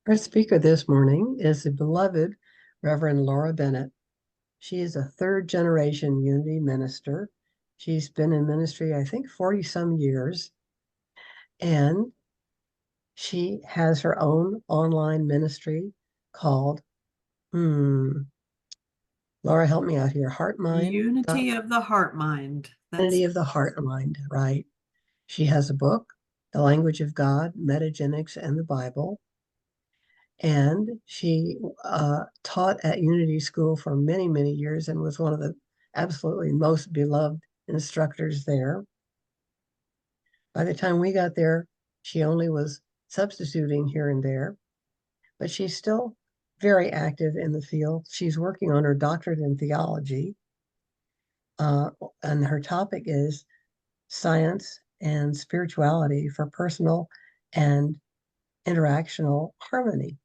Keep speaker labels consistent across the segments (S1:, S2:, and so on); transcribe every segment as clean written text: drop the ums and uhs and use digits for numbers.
S1: Our speaker this morning is the beloved Reverend Laura Bennett. She is a third generation Unity minister. She's been in ministry, I think, 40 some years. And she has her own online ministry called, Laura, help me out here, Heartmind.
S2: Unity of the Heartmind.
S1: Unity of the Heartmind, right. She has a book, The Language of God, Metagetics, and the Bible. And she taught at Unity School for many, many years and was one of the absolutely most beloved instructors there. By the time we got there, she only was substituting here and there, but she's still very active in the field. She's working on her doctorate in theology, and her topic is science and spirituality for personal and interactional harmony.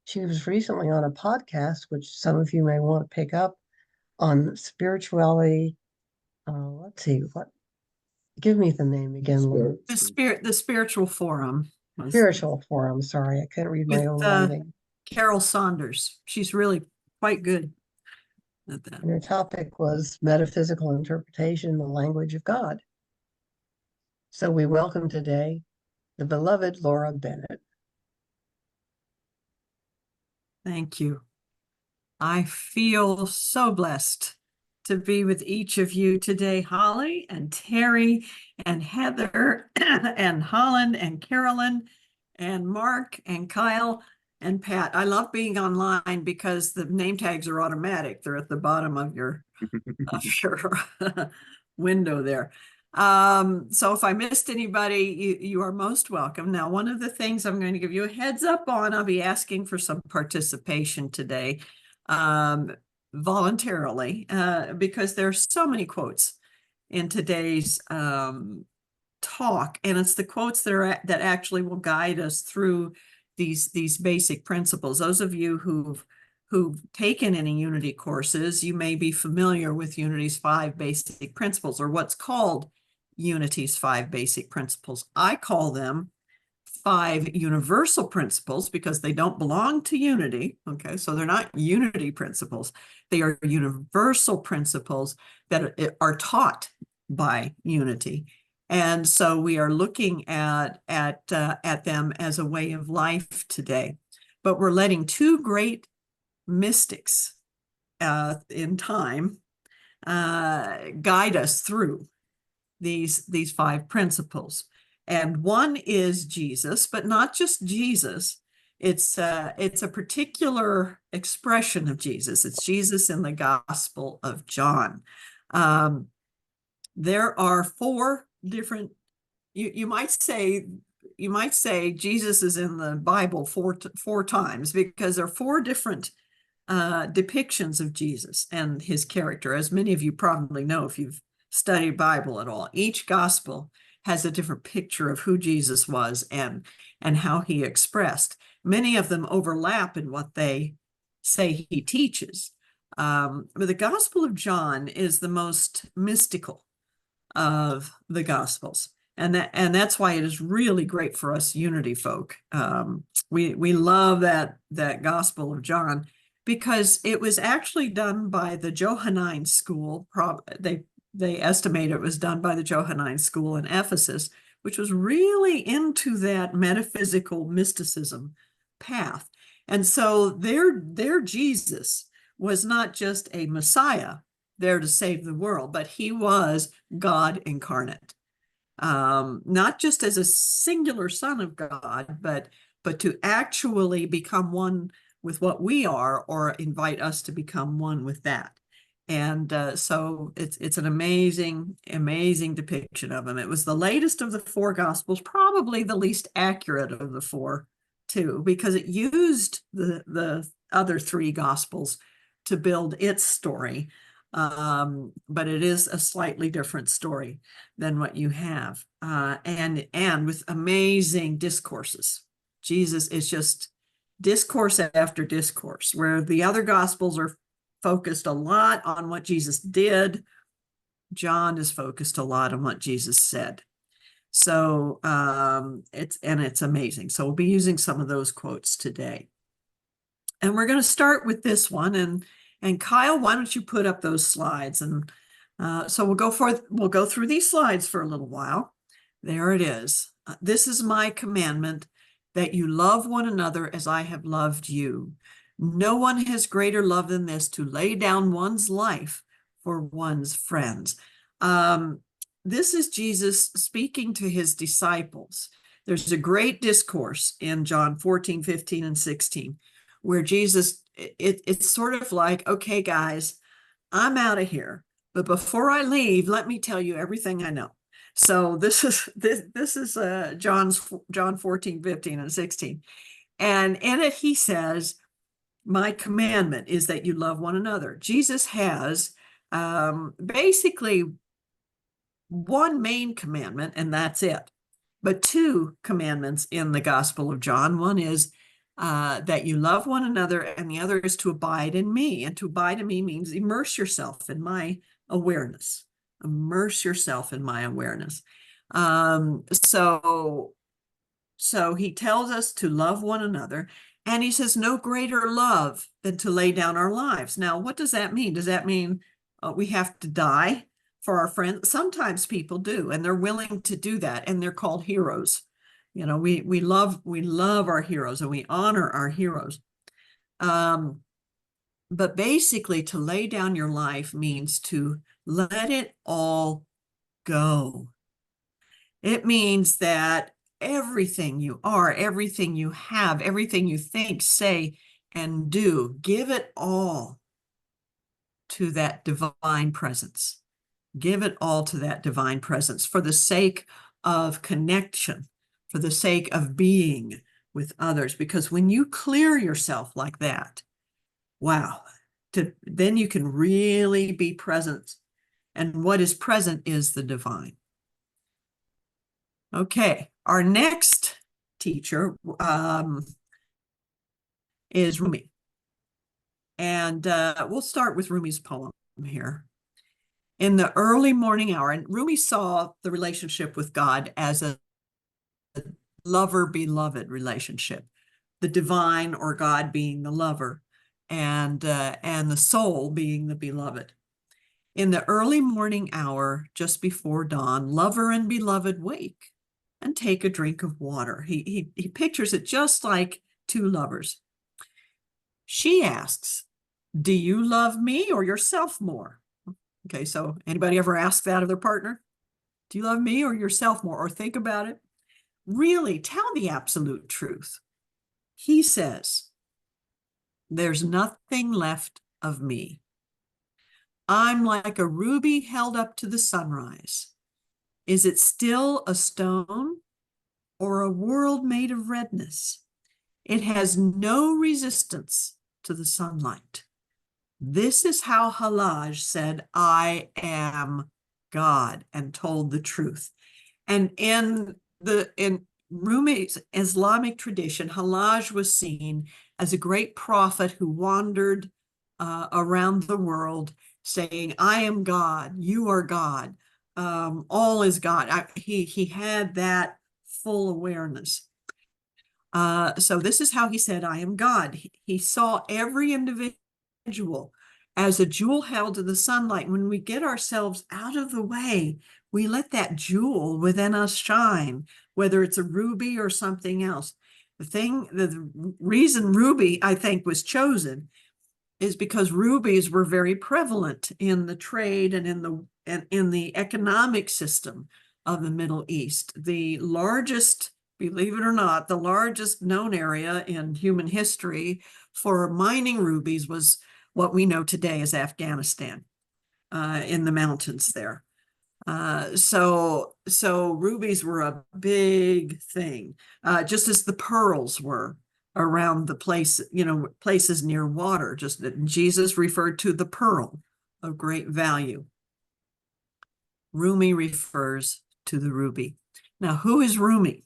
S1: She was recently on a podcast, which some of you may want to pick up, on spirituality. Let's see, give me the name again, Lou.
S2: The Spiritual Forum.
S1: Spiritual Forum, sorry, I couldn't read my own writing.
S2: Carol Saunders. She's really quite good at that.
S1: And her topic was metaphysical interpretation, the language of God. So we welcome today the beloved Laura Bennett.
S2: Thank you. I feel so blessed to be with each of you today, Holly and Terry and Heather and Holland and Carolyn and Mark and Kyle and Pat. I love being online because the name tags are automatic. They're at the bottom of your window there. So if I missed anybody, you are most welcome. Now, one of the things I'm going to give you a heads up on, I'll be asking for some participation today, voluntarily, because there's so many quotes in today's talk, and it's the quotes that actually will guide us through these basic principles. Those of you who've taken any Unity courses, you may be familiar with Unity's 5 basic principles, or what's called Unity's 5 basic principles. I call them 5 universal principles because they don't belong to Unity. Okay, so they're not Unity principles. They are universal principles that are taught by Unity. And so we are looking at them as a way of life today. But we're letting 2 great mystics in time guide us through these 5 principles. And one is Jesus, but not just Jesus. It's a particular expression of Jesus. It's Jesus in the Gospel of John. There are 4 different. You might say Jesus is in the Bible four times because there are 4 different depictions of Jesus and his character, as many of you probably know if you've studied Bible at all. Each gospel has a different picture of who Jesus was and how he expressed. Many of them overlap in what they say he teaches. But the Gospel of John is the most mystical of the Gospels. And that's why it is really great for us Unity folk. We love that Gospel of John because it was actually done by the Johannine school. They estimate it was done by the Johannine school in Ephesus, which was really into that metaphysical mysticism path. And so their Jesus was not just a Messiah there to save the world, but he was God incarnate. Not just as a singular son of God, but to actually become one with what we are, or invite us to become one with that. And so it's an amazing depiction of him. It was the latest of the 4 Gospels, probably the least accurate of the 4 too, because it used the other 3 Gospels to build its story. But it is a slightly different story than what you have, and with amazing discourses. Jesus is just discourse after discourse, where the other Gospels are focused a lot on what Jesus did. John is focused a lot on what Jesus said. So it's amazing. So we'll be using some of those quotes today. And we're going to start with this one. And Kyle, why don't you put up those slides? And so we'll go through these slides for a little while. There it is. This is my commandment, that you love one another as I have loved you. No one has greater love than this, to lay down one's life for one's friends. This is Jesus speaking to his disciples. There's a great discourse in John 14, 15, and 16, where Jesus, it's sort of like, okay, guys, I'm out of here. But before I leave, let me tell you everything I know. So this is John 14, 15, and 16. And in it, he says, my commandment is that you love one another. Jesus has basically one main commandment, and that's it. But two commandments in the Gospel of John. One is that you love one another, and the other is to abide in me. And to abide in me means immerse yourself in my awareness. Immerse yourself in my awareness. So he tells us to love one another, and he says no greater love than to lay down our lives. Now, what does that mean? Does that mean we have to die for our friends? Sometimes people do, and they're willing to do that, and they're called heroes. You know, we love our heroes, and we honor our heroes. But basically, to lay down your life means to let it all go. It means that everything you are, everything you have, everything you think, say, and do, give it all to that divine presence. Give it all to that divine presence for the sake of connection, for the sake of being with others. Because when you clear yourself like that, wow, then you can really be present. And what is present is the divine. Okay, our next teacher is Rumi. And we'll start with Rumi's poem here. In the early morning hour, and Rumi saw the relationship with God as a lover-beloved relationship, the divine or God being the lover, and the soul being the beloved. In the early morning hour, just before dawn, lover and beloved wake and take a drink of water. He pictures it just like two lovers. She asks, do you love me or yourself more? Okay, so anybody ever ask that of their partner? Do you love me or yourself more? Or think about it? Really, tell the absolute truth. He says, there's nothing left of me. I'm like a ruby held up to the sunrise. Is it still a stone or a world made of redness? It has no resistance to the sunlight. This is how Halaj said, I am God, and told the truth. And in Rumi's Islamic tradition, Halaj was seen as a great prophet who wandered around the world saying, I am God, you are God, all is God. He had that full awareness. So this is how he said, I am God. He saw every individual as a jewel held to the sunlight. When we get ourselves out of the way, we let that jewel within us shine, whether it's a ruby or something else. The reason ruby, I think, was chosen is because rubies were very prevalent in the trade and in the economic system of the Middle East. The largest, believe it or not, the largest known area in human history for mining rubies was what we know today as Afghanistan, in the mountains there. So rubies were a big thing, just as the pearls were around the place, places near water. Just that Jesus referred to the pearl of great value. Rumi refers to the ruby. Now, who is Rumi?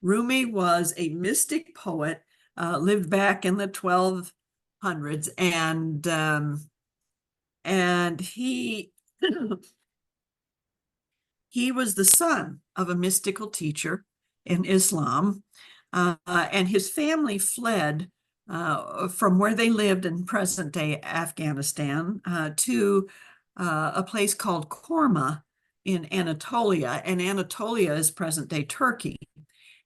S2: Rumi was a mystic poet, lived back in the 1200s, and he He was the son of a mystical teacher in Islam, and his family fled from where they lived in present-day Afghanistan to a place called Korma in Anatolia, and Anatolia is present-day Turkey.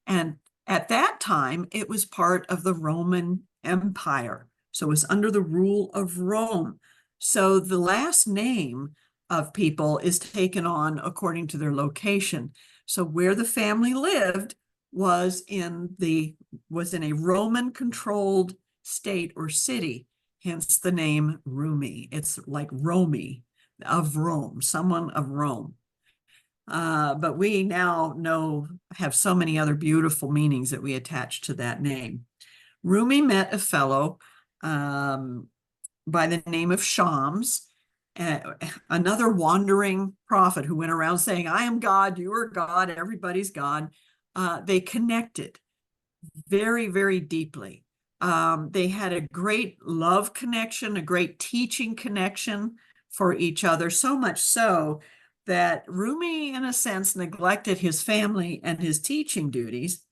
S2: And at that time, it was part of the Roman Empire. So it was under the rule of Rome. So the last name of people is taken on according to their location. So where the family lived was in a Roman controlled state or city, hence the name Rumi. It's like Romy of Rome, someone of Rome. But we now have so many other beautiful meanings that we attach to that name. Rumi met a fellow by the name of Shams, another wandering prophet who went around saying, I am God, you are God, everybody's God. They connected very, very deeply. They had a great love connection, a great teaching connection for each other, so much so that Rumi, in a sense, neglected his family and his teaching duties.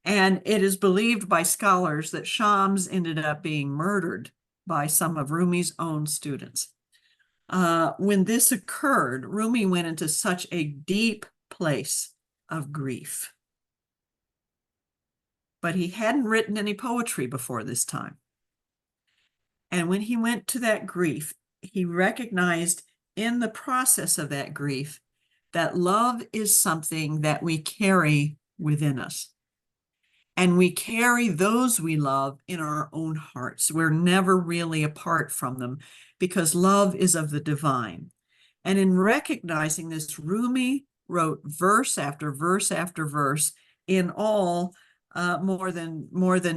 S2: And it is believed by scholars that Shams ended up being murdered by some of Rumi's own students. When this occurred, Rumi went into such a deep place of grief. But he hadn't written any poetry before this time. And when he went to that grief, he recognized in the process of that grief that love is something that we carry within us. And we carry those we love in our own hearts. We're never really apart from them because love is of the divine. And in recognizing this, Rumi wrote verse after verse after verse, in all more than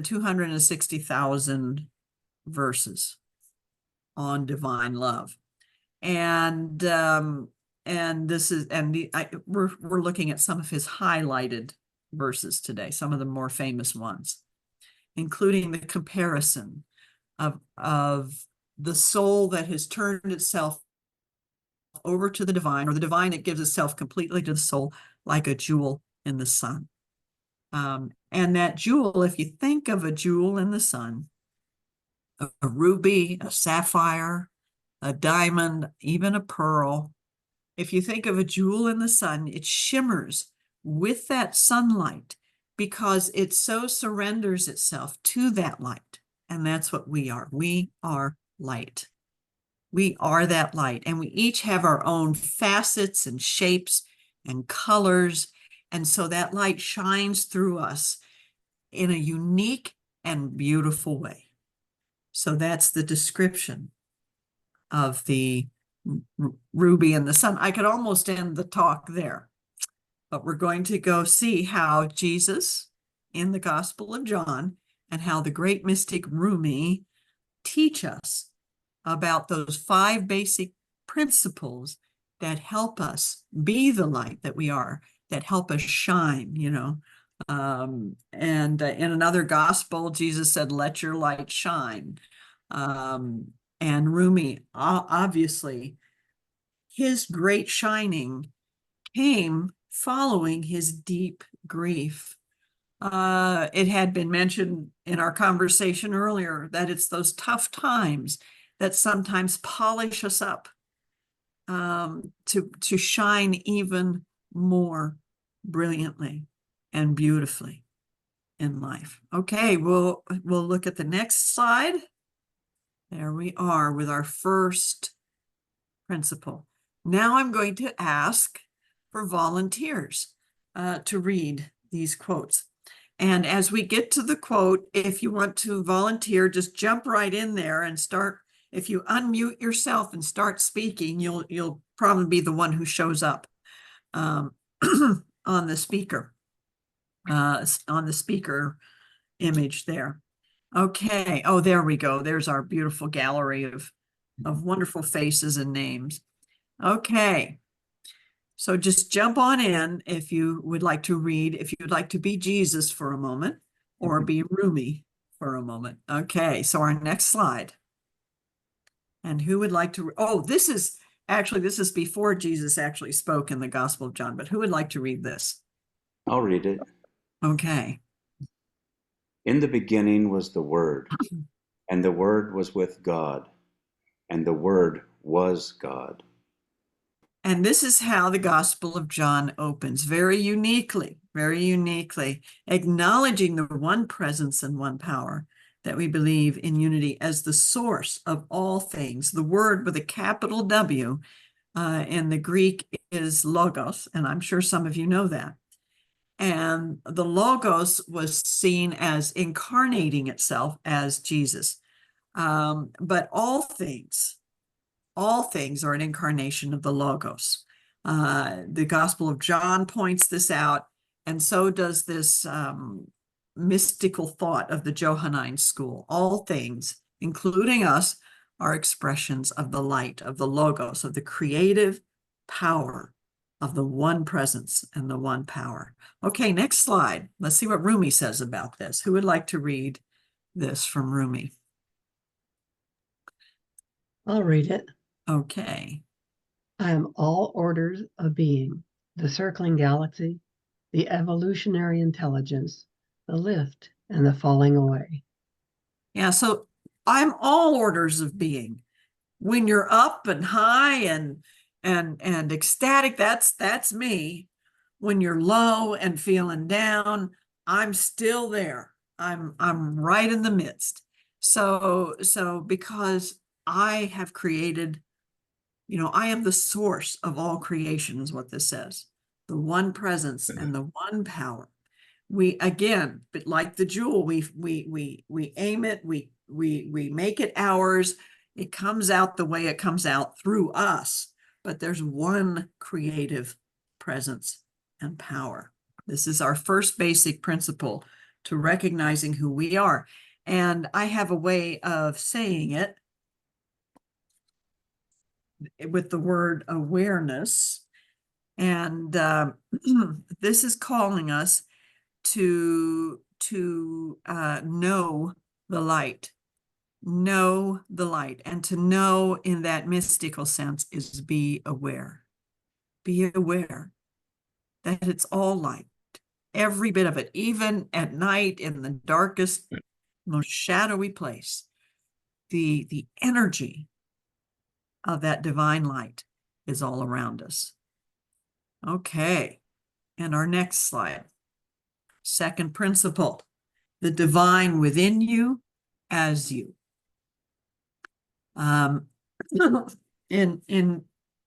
S2: 260,000 verses on divine love. And we're looking at some of his highlighted verses today, some of the more famous ones, including the comparison of the soul that has turned itself over to the divine, or the divine that gives itself completely to the soul, like a jewel in the sun. And that jewel, if you think of a jewel in the sun, a ruby, a sapphire, a diamond, even a pearl, if you think of a jewel in the sun, it shimmers with that sunlight because it so surrenders itself to that light. And that's what we are. We are light. We are that light. And we each have our own facets and shapes and colors. And so that light shines through us in a unique and beautiful way. So that's the description of the ruby in the sun. I could almost end the talk there, but we're going to go see how Jesus in the Gospel of John and how the great mystic Rumi teach us about those 5 basic principles that help us be the light that we are, that help us shine, and in another gospel, Jesus said, let your light shine. And Rumi, obviously, his great shining came following his deep grief. It had been mentioned in our conversation earlier that it's those tough times that sometimes polish us up to shine even more brilliantly and beautifully in life. Okay, we'll look at the next slide. There we are with our first principle. Now I'm going to ask for volunteers to read these quotes. And as we get to the quote, if you want to volunteer, just jump right in there and start. If you unmute yourself and start speaking, you'll probably be the one who shows up on the speaker image there. Okay. Oh, there we go. There's our beautiful gallery of wonderful faces and names. Okay. So just jump on in if you would like to read, if you'd like to be Jesus for a moment or be Rumi for a moment. Okay. So our next slide. And who would like to? Oh, this is Actually, this is before Jesus actually spoke in the Gospel of John, but who would like to read this?
S3: I'll read it.
S2: Okay.
S3: In the beginning was the Word, and the Word was with God, and the Word was God.
S2: And this is how the Gospel of John opens, very uniquely, acknowledging the one presence and one power that we believe in unity as the source of all things. The word with a capital W in the Greek is logos, and I'm sure some of you know that. And the logos was seen as incarnating itself as Jesus. But all things are an incarnation of the logos. The Gospel of John points this out, and so does this mystical thought of the Johannine school. All things, including us, are expressions of the light, of the logos, of the creative power of the one presence and the one power. Okay, next slide. Let's see what Rumi says about this. Who would like to read this from Rumi?
S1: I'll read it.
S2: Okay.
S1: I am all orders of being, the circling galaxy, the evolutionary intelligence, the lift and the falling away.
S2: Yeah, so I'm all orders of being. When you're up and high and ecstatic, that's me. When you're low and feeling down, I'm still there. I'm right in the midst. So because I have created, I am the source of all creation, is what this says. The one presence and the one power. We again, but like the jewel, we aim it, we make it ours. It comes out the way it comes out through us, but there's one creative presence and power. This is our first basic principle to recognizing who we are. And I have a way of saying it with the word awareness. And this is calling us to know the light. Know the light. And to know in that mystical sense is be aware. Be aware that it's all light. Every bit of it, even at night in the darkest, most shadowy place, the energy of that divine light is all around us. Okay, and our next slide. Second principle, the divine within you as you. In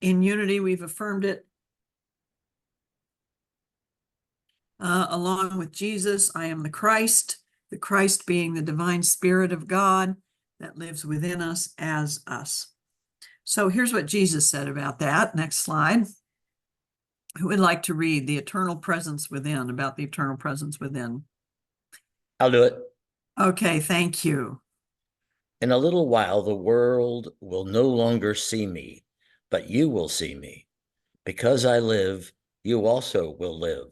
S2: unity, we've affirmed it. Along with Jesus, I am the Christ being the divine spirit of God that lives within us as us. So here's what Jesus said about that. Next slide. Who would like to read the eternal presence within, about the eternal presence within?
S4: I'll do it.
S2: Okay, thank you.
S4: In a little while, the world will no longer see me, but you will see me. Because I live, you also will live.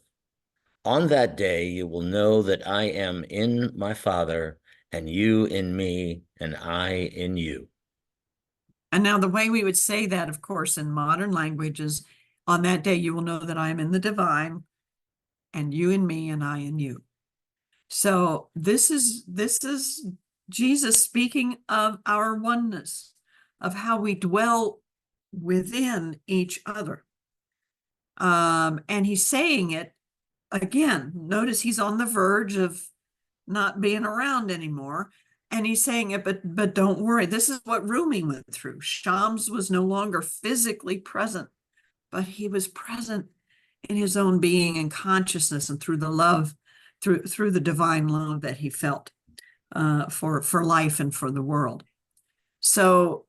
S4: On that day, you will know that I am in my Father, and you in me, and I in you.
S2: And now the way we would say that, of course, in modern language is, on that day, you will know that I am in the divine, and you in me, and I in you. So this is Jesus speaking of our oneness, of how we dwell within each other. And he's saying it again. Notice he's on the verge of not being around anymore. And he's saying it, but don't worry. This is what Rumi went through. Shams was no longer physically present, but he was present in his own being and consciousness, and through the love, through the divine love that he felt for life and for the world. So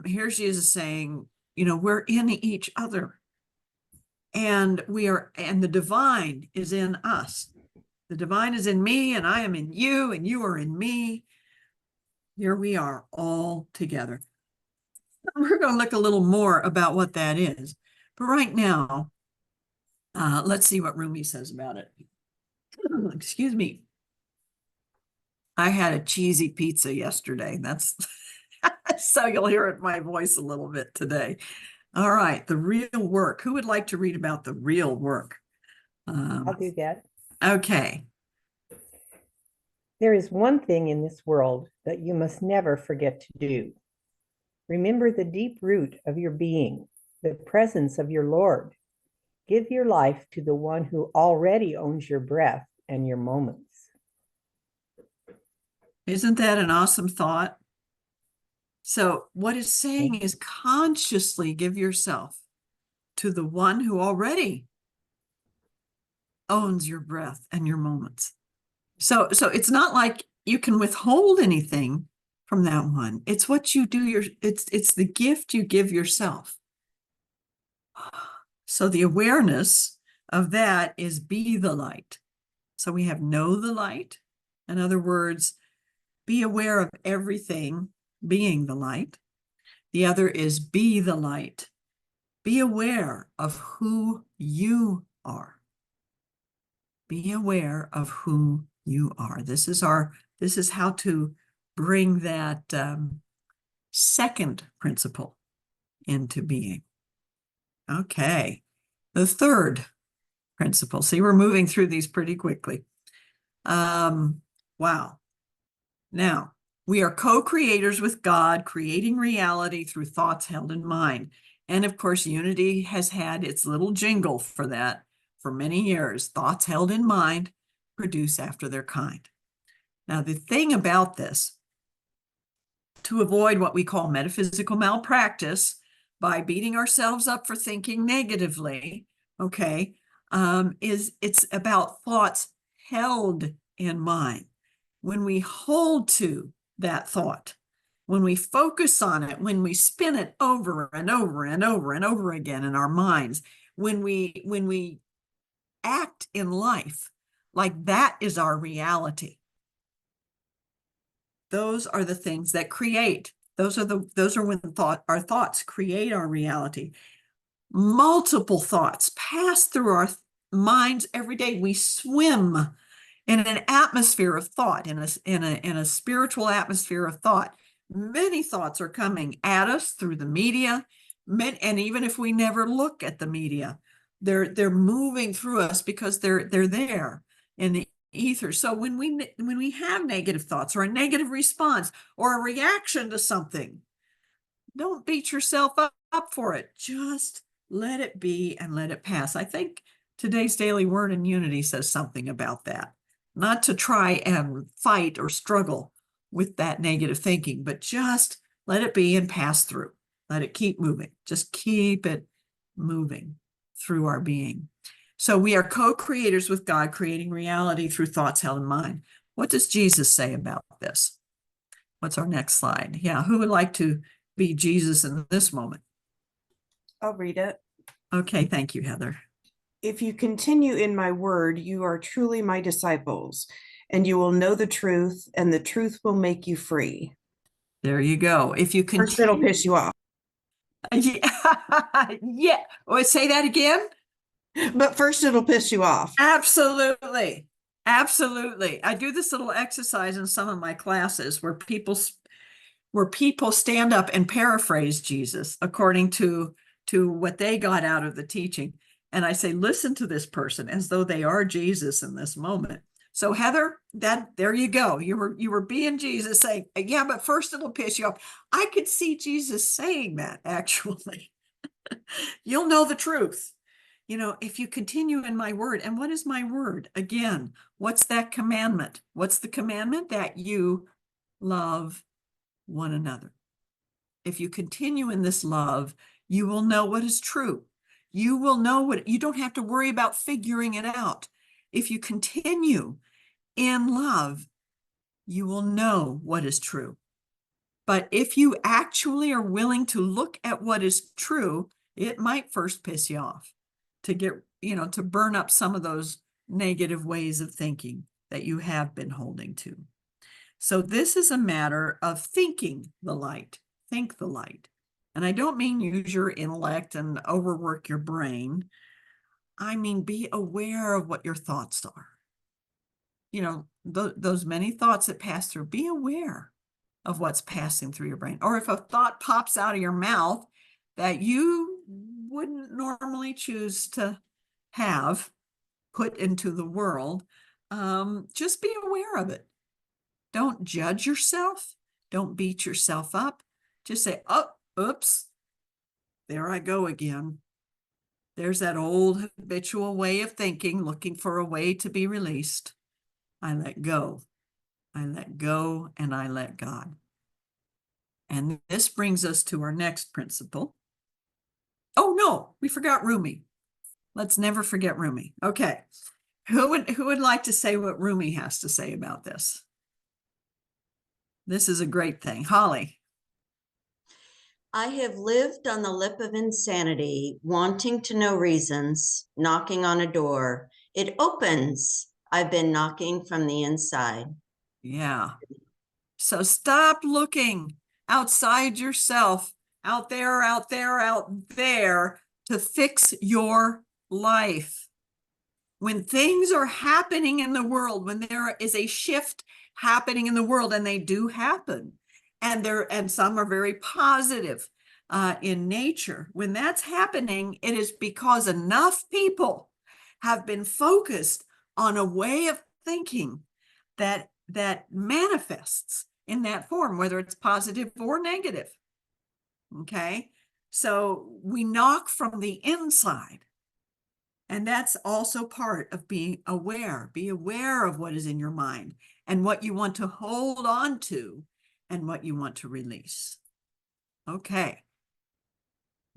S2: here's Jesus saying, we're in each other, and and the divine is in us. The divine is in me, and I am in you, and you are in me. Here we are all together. We're going to look a little more about what that is. But right now, let's see what Rumi says about it. Excuse me. I had a cheesy pizza yesterday. So you'll hear it in my voice a little bit today. All right, the real work. Who would like to read about the real work?
S5: I'll do that.
S2: Okay.
S5: There is one thing in this world that you must never forget to do. Remember the deep root of your being, the presence of your Lord. Give your life to the one who already owns your breath and your moments.
S2: Isn't that an awesome thought? So what it's saying is consciously give yourself to the one who already owns your breath and your moments. So it's not like you can withhold anything from that one. It's what you do. It's the gift you give yourself. So the awareness of that is be the light. So we have know the light. In other words, be aware of everything being the light. The other is be the light. Be aware of who you are. Be aware of who you are. This is how to bring that second principle into being. Okay. The third principle. See, we're moving through these pretty quickly. Wow. Now, we are co-creators with God, creating reality through thoughts held in mind. And of course, Unity has had its little jingle for that for many years. Thoughts held in mind produce after their kind. Now, the thing about this, to avoid what we call metaphysical malpractice by beating ourselves up for thinking negatively, okay, is it's about thoughts held in mind. When we hold to that thought, when we focus on it, when we spin it over and over and over and over again in our minds, when we act in life like that is our reality, those are the things that create. Those are when our thoughts create our reality. Multiple thoughts pass through our minds every day. We swim in an atmosphere of thought, in a spiritual atmosphere of thought. Many thoughts are coming at us through the media, and even if we never look at the media, they're moving through us because they're there in the ether. So when we have negative thoughts or a negative response or a reaction to something, don't beat yourself up for it. Just let it be and let it pass. I think today's Daily Word in Unity says something about that. Not to try and fight or struggle with that negative thinking, but just let it be and pass through. Let it keep moving. Just keep it moving through our being. So we are co-creators with God, creating reality through thoughts held in mind. What does Jesus say about this? What's our next slide? Yeah, who would like to be Jesus in this moment?
S6: I'll read it.
S2: Okay, thank you, Heather.
S6: If you continue in my word, you are truly my disciples, and you will know the truth, and the truth will make you free.
S2: There you go. If you
S6: First, it'll
S2: continue,
S6: piss you off,
S2: yeah. Oh, say that again.
S6: but first it'll piss you off.
S2: Absolutely. Absolutely. I do this little exercise in some of my classes where people stand up and paraphrase Jesus according to what they got out of the teaching. And I say, listen to this person as though they are Jesus in this moment. So Heather, there you go. You were being Jesus, saying, yeah, but first it'll piss you off. I could see Jesus saying that, actually. You'll know the truth. If you continue in my word. And what is my word? Again, what's that commandment? What's the commandment? That you love one another. If you continue in this love, you will know what is true. You will know you don't have to worry about figuring it out. If you continue in love, you will know what is true. But if you actually are willing to look at what is true, it might first piss you off to get, to burn up some of those negative ways of thinking that you have been holding to. So this is a matter of thinking the light. Think the light. And I don't mean use your intellect and overwork your brain. I mean, be aware of what your thoughts are. Those many thoughts that pass through, be aware. of what's passing through your brain. Or if a thought pops out of your mouth that you wouldn't normally choose to have put into the world, just be aware of it. Don't judge yourself. Don't beat yourself up. Just say, oh, oops, there I go again. There's that old habitual way of thinking, looking for a way to be released. I let go. I let go and I let God. And this brings us to our next principle. Oh no, we forgot Rumi. Let's never forget Rumi. Okay. Who would like to say what Rumi has to say about this? This is a great thing. Holly.
S7: I have lived on the lip of insanity, wanting to know reasons, knocking on a door. It opens. I've been knocking from the inside.
S2: Yeah. So stop looking outside yourself, out there, out there, to fix your life. When things are happening in the world, when there is a shift happening in the world, and they do happen, and some are very positive in nature. When that's happening, it is because enough people have been focused on a way of thinking that manifests in that form, whether it's positive or negative. Okay, so we knock from the inside. And that's also part of being aware. Be aware of what is in your mind and what you want to hold on to and what you want to release. Okay.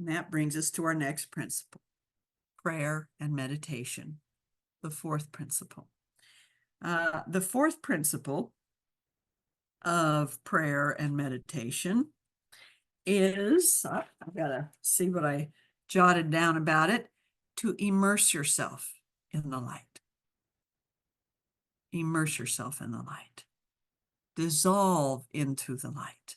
S2: And that brings us to our next principle, prayer and meditation, the fourth principle. The fourth principle of prayer and meditation is, I've got to see what I jotted down about it, to immerse yourself in the light. Immerse yourself in the light. Dissolve into the light.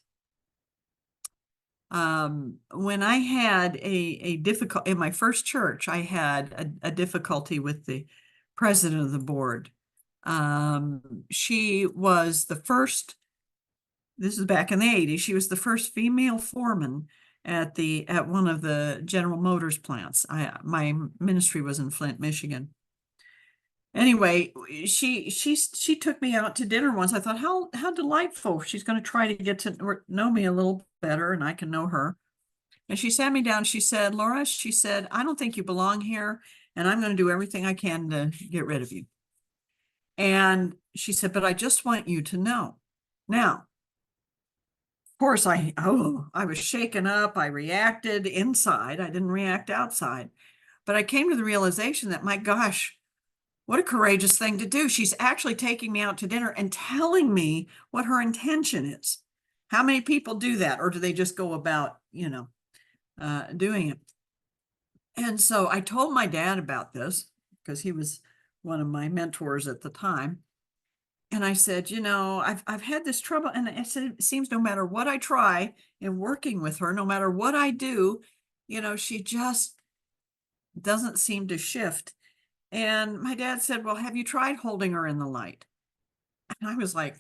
S2: When I had a difficult, in my first church, I had a difficulty with the president of the board. She was the first, this is back in the 80s, she was the first female foreman at one of the General Motors plants. My ministry was in Flint, Michigan. Anyway, she took me out to dinner once. I thought, how delightful. She's going to try to get to know me a little better and I can know her. And she sat me down. She said, Laura, she said, I don't think you belong here, and I'm going to do everything I can to get rid of you. And she said, but I just want you to know. Now, of course, I was shaken up. I reacted inside. I didn't react outside. But I came to the realization that, my gosh, what a courageous thing to do. She's actually taking me out to dinner and telling me what her intention is. How many people do that? Or do they just go about, doing it? And so I told my dad about this because he was one of my mentors at the time. And I said, I've had this trouble. And I said, it seems no matter what I try in working with her, no matter what I do, she just doesn't seem to shift. And my dad said, well, have you tried holding her in the light? And I was like,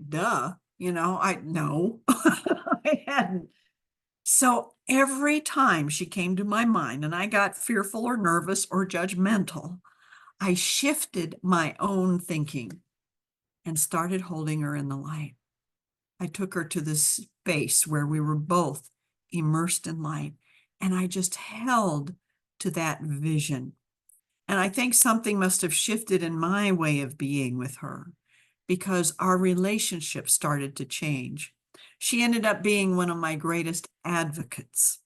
S2: duh, no, I hadn't. So every time she came to my mind and I got fearful or nervous or judgmental, I shifted my own thinking and started holding her in the light. I took her to this space where we were both immersed in light, and I just held to that vision. And I think something must have shifted in my way of being with her because our relationship started to change. She ended up being one of my greatest advocates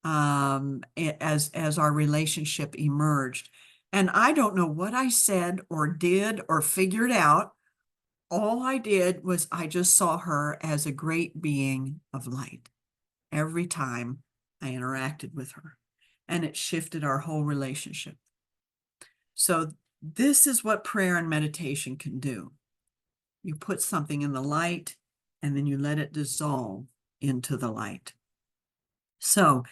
S2: as our relationship emerged. And I don't know what I said or did or figured out. All I did was I just saw her as a great being of light every time I interacted with her. And it shifted our whole relationship. So this is what prayer and meditation can do. You put something in the light and then you let it dissolve into the light. So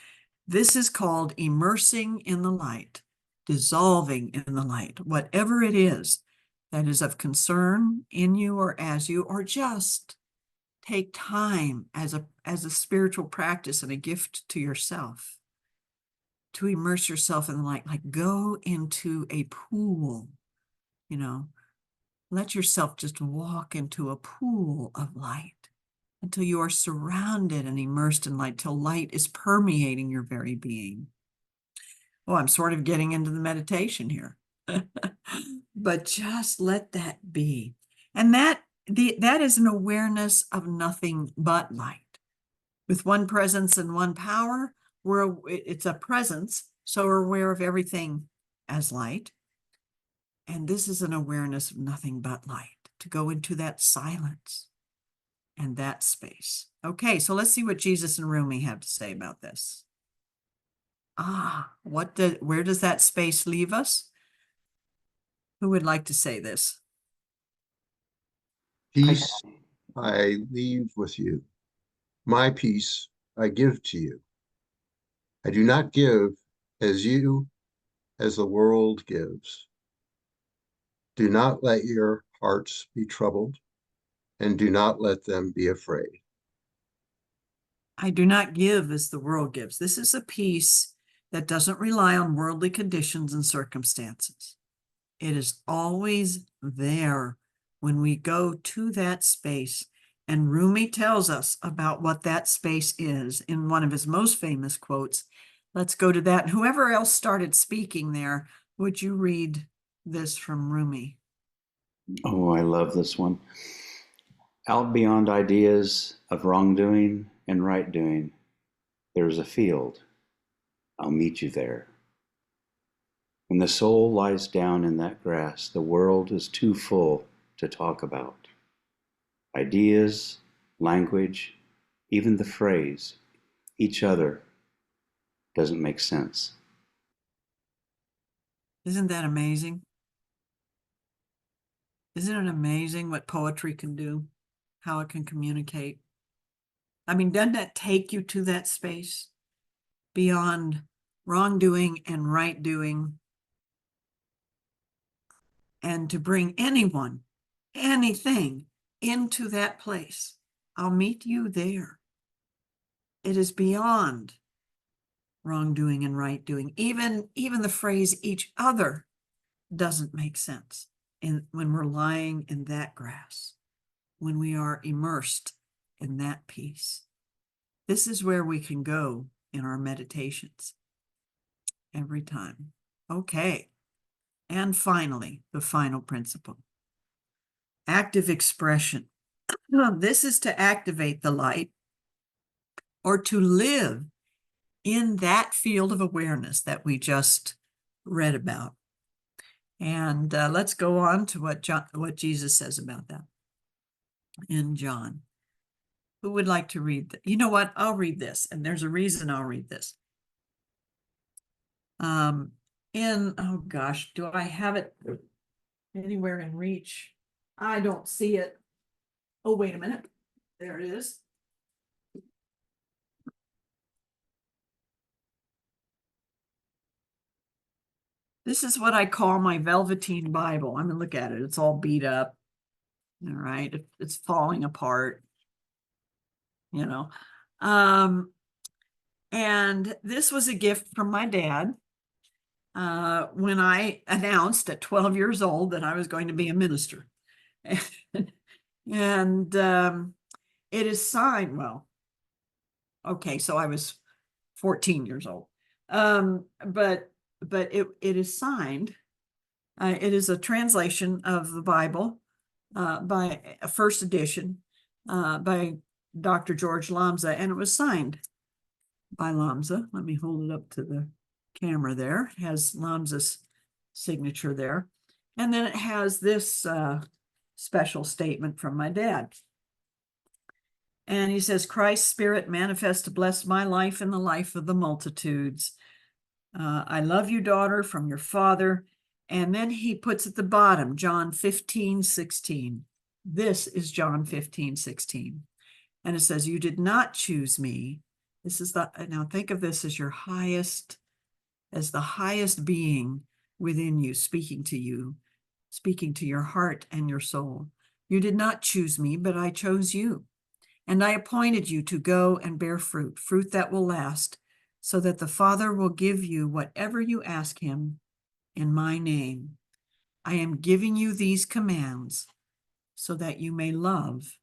S2: this is called immersing in the light, dissolving in the light, whatever it is that is of concern in you or as you, or just take time as a spiritual practice and a gift to yourself to immerse yourself in the light, like go into a pool, let yourself just walk into a pool of light until you are surrounded and immersed in light, till light is permeating your very being. Oh, I'm sort of getting into the meditation here. But just let that be. And that is an awareness of nothing but light. With one presence and one power, it's a presence, so we're aware of everything as light. And this is an awareness of nothing but light, to go into that silence and that space. Okay, so let's see what Jesus and Rumi have to say about this. Where does that space leave us? Who would like to say this?
S8: Peace I leave with you. My peace I give to you. I do not give as the world gives. Do not let your hearts be troubled, and do not let them be afraid.
S2: I do not give as the world gives. This is a peace that doesn't rely on worldly conditions and circumstances. It is always there when we go to that space. And Rumi tells us about what that space is in one of his most famous quotes. Let's go to that. And whoever else started speaking there, would you read this from Rumi?
S3: Oh, I love this one. Out beyond ideas of wrongdoing and right doing, there is a field. I'll meet you there. When the soul lies down in that grass, the world is too full to talk about. Ideas, language, even the phrase, each other, doesn't make sense.
S2: Isn't that amazing? Isn't it amazing what poetry can do? How it can communicate? I mean, doesn't that take you to that space beyond wrongdoing and right doing? And to bring anyone, anything into that place. I'll meet you there. It is beyond wrongdoing and right doing. Even the phrase each other doesn't make sense when we're lying in that grass, when we are immersed in that peace. This is where we can go in our meditations every time. Okay. And finally, the final principle. Active expression. This is to activate the light or to live in that field of awareness that we just read about. And let's go on to what Jesus says about that in John. Who would like to read that? You know what? I'll read this, and there's a reason I'll read this. Oh gosh, do I have it anywhere in reach? I don't see it. Oh, wait a minute. There it is. This is what I call my Velveteen Bible. I'm gonna look at it. It's all beat up. All right. It's falling apart, And this was a gift from my dad when I announced at 12 years old that I was going to be a minister. And it is signed, okay, so I was 14 years old. But it is signed. It is a translation of the Bible by a first edition by Dr. George Lamza, and it was signed by Lamza. Let me hold it up to the camera there. It has Lamza's signature there. And then it has this special statement from my dad. And he says, Christ's spirit manifest to bless my life and the life of the multitudes. I love you, daughter, from your father. And then he puts at the bottom, John 15:16. This is John 15:16. And it says, you did not choose me. Now think of this as as the highest being within you, speaking to you. speaking to your heart and your soul. You did not choose me, but I chose you. And I appointed you to go and bear fruit, fruit that will last, so that the Father will give you whatever you ask him in my name. I am giving you these commands so that you may love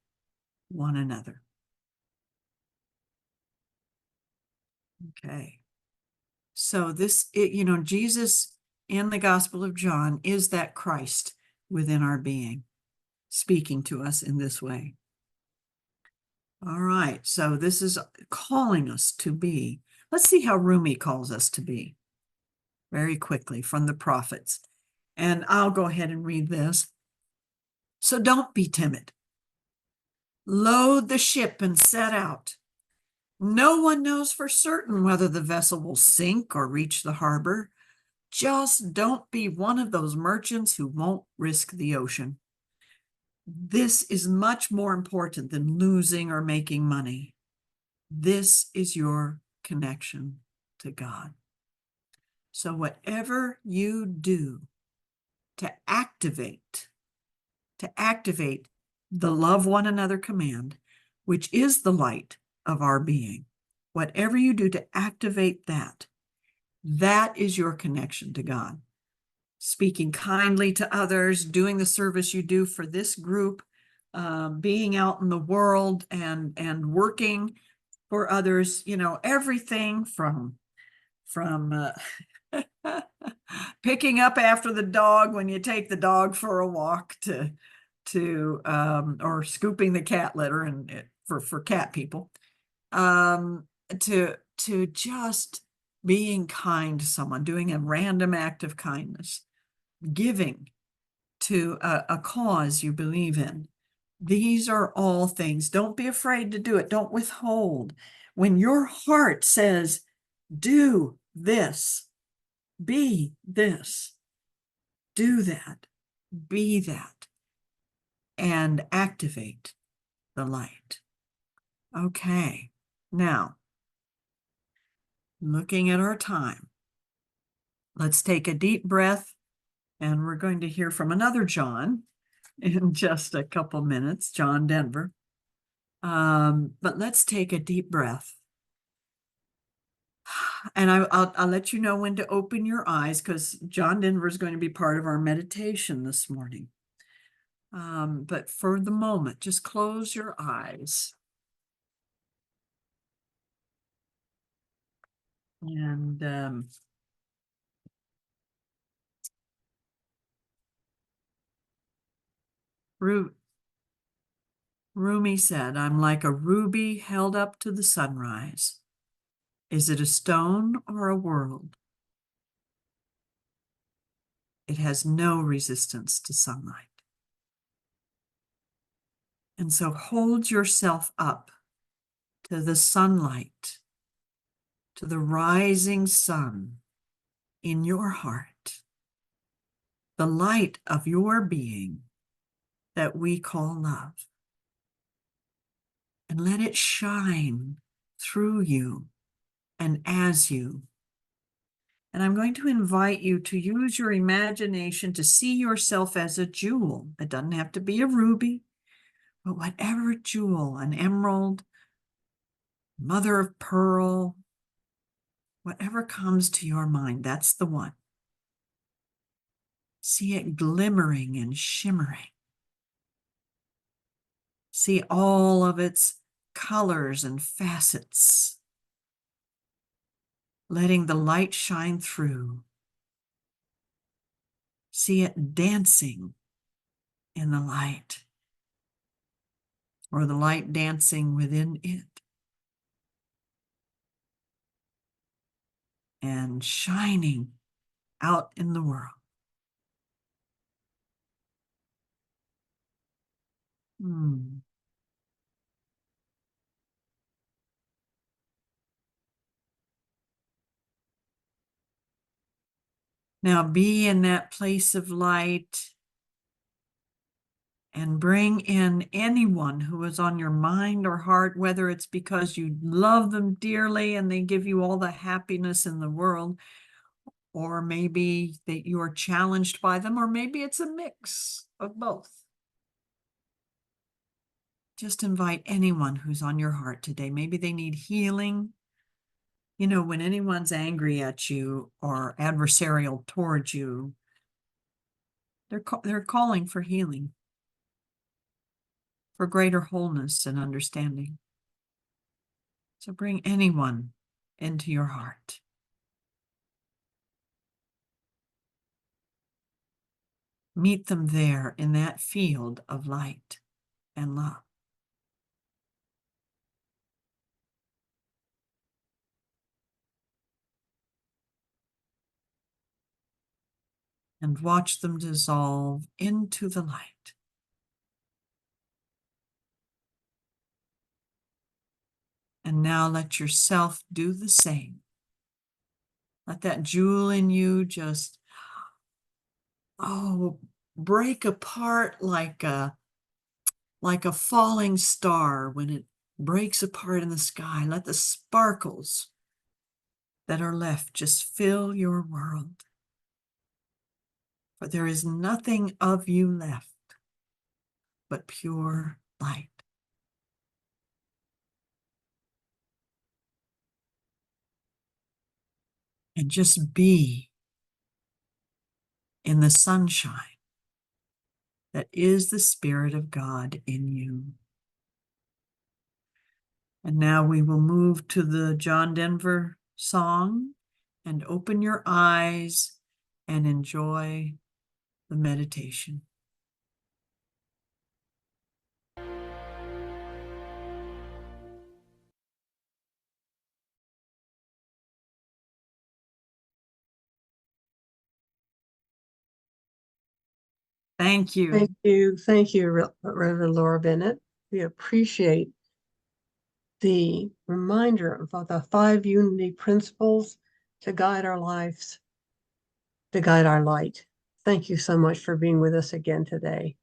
S2: one another. Okay. So Jesus in the Gospel of John is that Christ within our being, speaking to us in this way. All right, so this is calling us to be. Let's see how Rumi calls us to be very quickly from the prophets. And I'll go ahead and read this. So don't be timid. Load the ship and set out. No one knows for certain whether the vessel will sink or reach the harbor. Just don't be one of those merchants who won't risk the ocean. This is much more important than losing or making money. This is your connection to God. So whatever you do to activate the love one another command, which is the light of our being, whatever you do to activate that, that is your connection to God. Speaking kindly to others, doing the service you do for this group, being out in the world and working for others, everything from picking up after the dog when you take the dog for a walk to or scooping the cat litter and for cat people, to just being kind to someone, doing a random act of kindness, giving to a cause you believe in. These are all things. Don't be afraid to do it. Don't withhold. When your heart says, do this, be this, do that, be that, and activate the light. Okay, now, looking at our time, let's take a deep breath, and we're going to hear from another John in just a couple minutes, John Denver. But let's take a deep breath. And I'll let you know when to open your eyes, because John Denver is going to be part of our meditation this morning. But for the moment, just close your eyes. And Rumi said, I'm like a ruby held up to the sunrise. Is it a stone or a world? It has no resistance to sunlight. And so hold yourself up to the sunlight, to the rising sun in your heart, the light of your being that we call love. And let it shine through you and as you. And I'm going to invite you to use your imagination to see yourself as a jewel. It doesn't have to be a ruby, but whatever jewel, an emerald, mother of pearl, whatever comes to your mind, that's the one. See it glimmering and shimmering. See all of its colors and facets, letting the light shine through. See it dancing in the light, or the light dancing within it, and shining out in the world. Now be in that place of light and bring in anyone who is on your mind or heart, whether it's because you love them dearly and they give you all the happiness in the world, or maybe that you are challenged by them, or maybe it's a mix of both. Just invite anyone who's on your heart today. Maybe they need healing. You know, when anyone's angry at you or adversarial towards you, they're calling for healing, for greater wholeness and understanding. So bring anyone into your heart. Meet them there in that field of light and love. And watch them dissolve into the light. And now let yourself do the same. Let that jewel in you just, break apart like a falling star when it breaks apart in the sky. Let the sparkles that are left just fill your world. For there is nothing of you left but pure light. And just be in the sunshine that is the Spirit of God in you. And now we will move to the John Denver song, and open your eyes and enjoy the meditation. Thank you.
S1: Thank you. Thank you, Rev Laura Bennett. We appreciate the reminder of the 5 unity principles to guide our lives, to guide our light. Thank you so much for being with us again today.